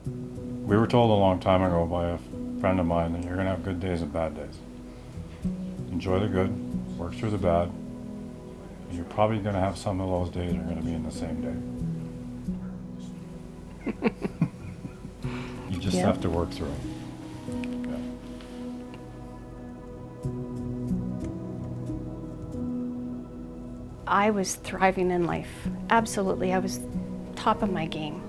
We were told a long time ago by a friend of mine that you're going to have good days and bad days. Enjoy the good, work through the bad. You're probably going to have some of those days are going to be in the same day. You just have to work through it. Yeah. I was thriving in life. Absolutely, I was top of my game.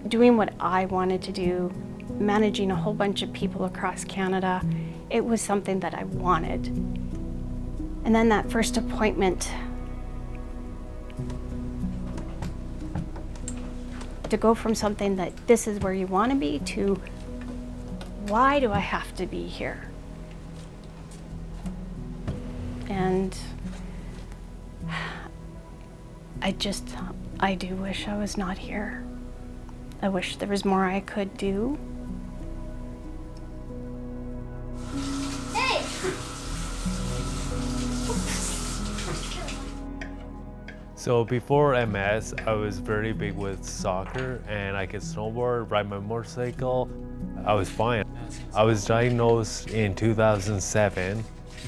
Doing what I wanted to do, managing a whole bunch of people across Canada, it was something that I wanted. And then that first appointment, to go from something that this is where you want to be to why do I have to be here? And I do wish I was not here. I wish there was more I could do. Hey! So before MS, I was very big with soccer and I could snowboard, ride my motorcycle. I was fine. I was diagnosed in 2007.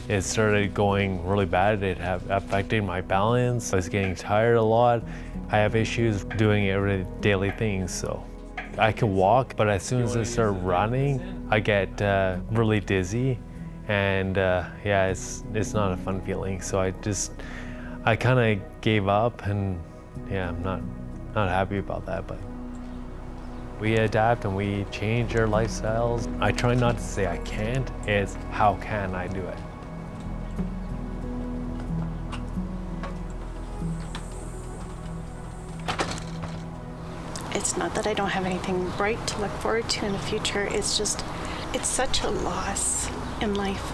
It started going really bad. It affected my balance. I was getting tired a lot. I have issues doing every daily things, so I can walk, but as soon as I start running, I get really dizzy, and yeah, it's not a fun feeling. So I kind of gave up, and yeah, I'm not happy about that, but we adapt and we change our lifestyles. I try not to say I can't, it's how can I do it? It's not that I don't have anything bright to look forward to in the future, it's just, it's such a loss in life.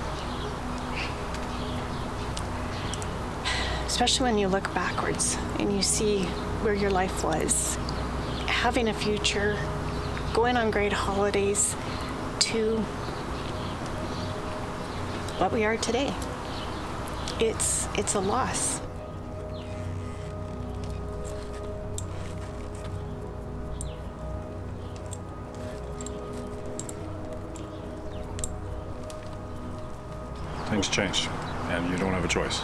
Especially when you look backwards and you see where your life was. Having a future, going on great holidays, to what we are today. It's a loss. Things change, and you don't have a choice.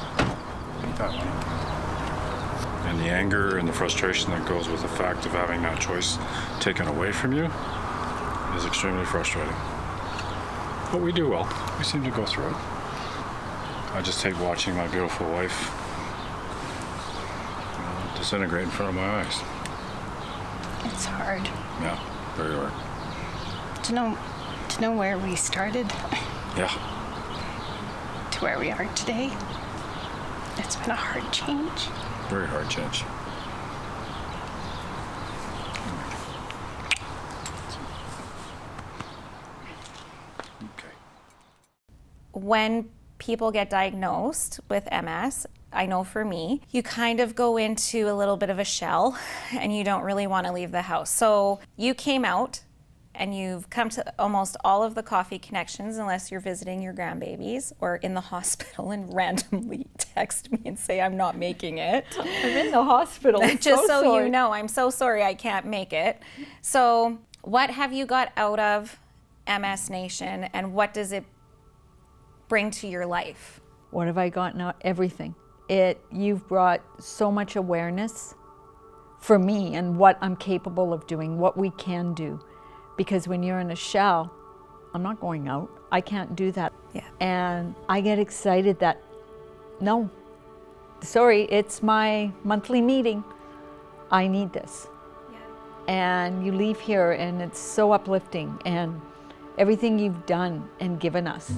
And the anger and the frustration that goes with the fact of having that choice taken away from you is extremely frustrating. But we do well. We seem to go through it. I just hate watching my beautiful wife disintegrate in front of my eyes. It's hard. Yeah, very hard. To know where we started. Yeah. To where we are today. It's been a hard change. Very hard change. Okay. When people get diagnosed with MS, I know for me, you kind of go into a little bit of a shell and you don't really want to leave the house. So you came out and you've come to almost all of the coffee connections, unless you're visiting your grandbabies or in the hospital and randomly text me and say, I'm not making it. I'm in the hospital. Just so you know, I'm so sorry I can't make it. So what have you got out of MS Nation, and what does it bring to your life? What have I gotten out? Everything. You've brought so much awareness for me and what I'm capable of doing, what we can do. Because when you're in a shell, I'm not going out. I can't do that. Yeah. And I get excited that, no, sorry, it's my monthly meeting. I need this. Yeah. And you leave here and it's so uplifting, and everything you've done and given us.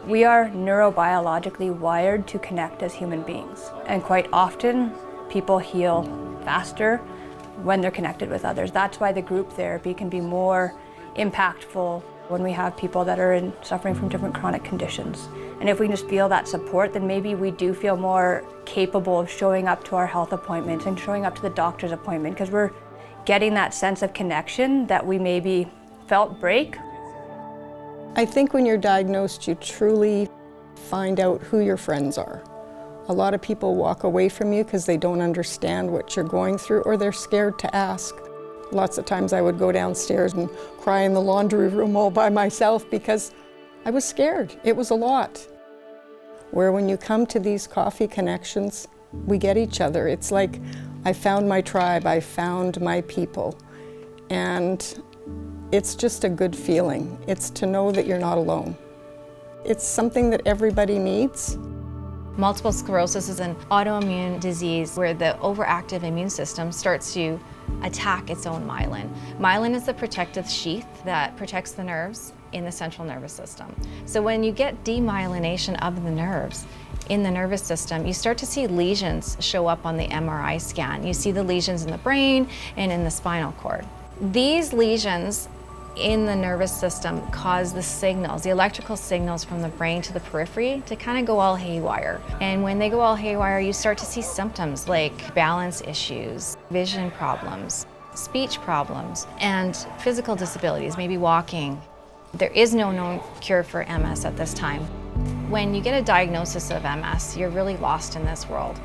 We are neurobiologically wired to connect as human beings, and quite often people heal faster when they're connected with others. That's why the group therapy can be more impactful when we have people that are suffering from different chronic conditions. And if we just feel that support, then maybe we do feel more capable of showing up to our health appointments and showing up to the doctor's appointment, because we're getting that sense of connection that we maybe felt break. I think when you're diagnosed, you truly Find out who your friends are. A lot of people walk away from you because they don't understand what you're going through, or they're scared to ask. Lots of times I would go downstairs and cry in the laundry room all by myself because I was scared. It was a lot. Where when you come to these coffee connections, we get each other. It's like I found my tribe, I found my people. And it's just a good feeling. It's to know that you're not alone. It's something that everybody needs. Multiple sclerosis is an autoimmune disease where the overactive immune system starts to attack its own myelin. Myelin is the protective sheath that protects the nerves in the central nervous system. So when you get demyelination of the nerves in the nervous system, you start to see lesions show up on the MRI scan. You see the lesions in the brain and in the spinal cord. These lesions in the nervous system cause the signals, the electrical signals from the brain to the periphery to kind of go all haywire. And when they go all haywire, you start to see symptoms like balance issues, vision problems, speech problems, and physical disabilities, maybe walking. There is no known cure for MS at this time. When you get a diagnosis of MS, you're really lost in this world.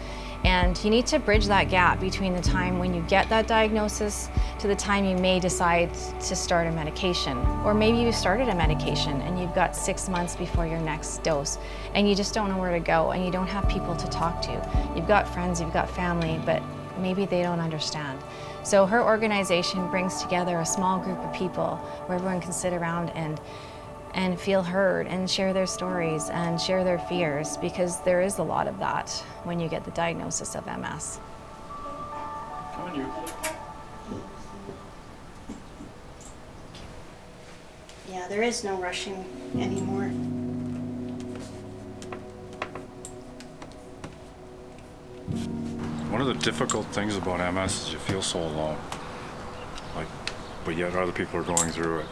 And you need to bridge that gap between the time when you get that diagnosis to the time you may decide to start a medication. Or maybe you started a medication and you've got 6 months before your next dose and you just don't know where to go and you don't have people to talk to. You've got friends, you've got family, but maybe they don't understand. So her organization brings together a small group of people where everyone can sit around and feel heard and share their stories and share their fears, because there is a lot of that when you get the diagnosis of MS. Come on, you. Yeah, there is no rushing anymore. One of the difficult things about MS is you feel so alone. But yet other people are going through it.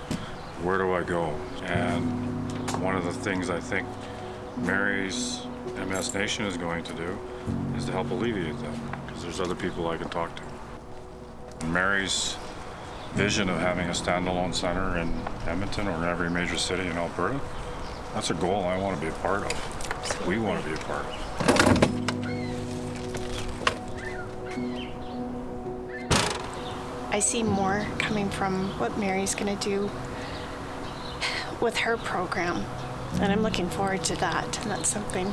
Where do I go? And one of the things I think Mary's MS Nation is going to do is to help alleviate that, because there's other people I can talk to. Mary's vision of having a standalone center in Edmonton or in every major city in Alberta, that's a goal I want to be a part of. We want to be a part of. I see more coming from what Mary's going to do with her program, and I'm looking forward to that. And that's something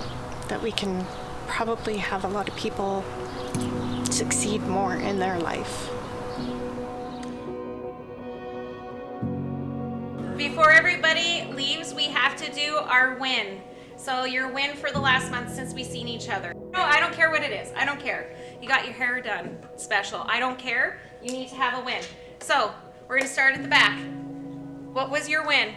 that we can probably have a lot of people succeed more in their life. Before everybody leaves, we have to do our win. So your win for the last month since we've seen each other. No, I don't care what it is. I don't care. You got your hair done special. I don't care. You need to have a win. So we're going to start at the back. What was your win?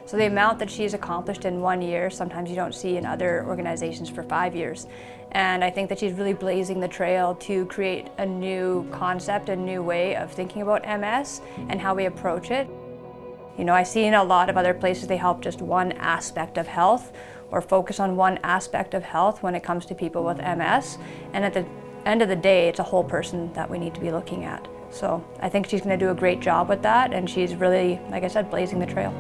So the amount that she's accomplished in 1 year, sometimes you don't see in other organizations for 5 years. And I think that she's really blazing the trail to create a new concept, a new way of thinking about MS and how we approach it. You know, I see in a lot of other places they help just one aspect of health or focus on one aspect of health when it comes to people with MS. And at the end of the day, it's a whole person that we need to be looking at. So I think she's going to do a great job with that, and she's really, like I said, blazing the trail.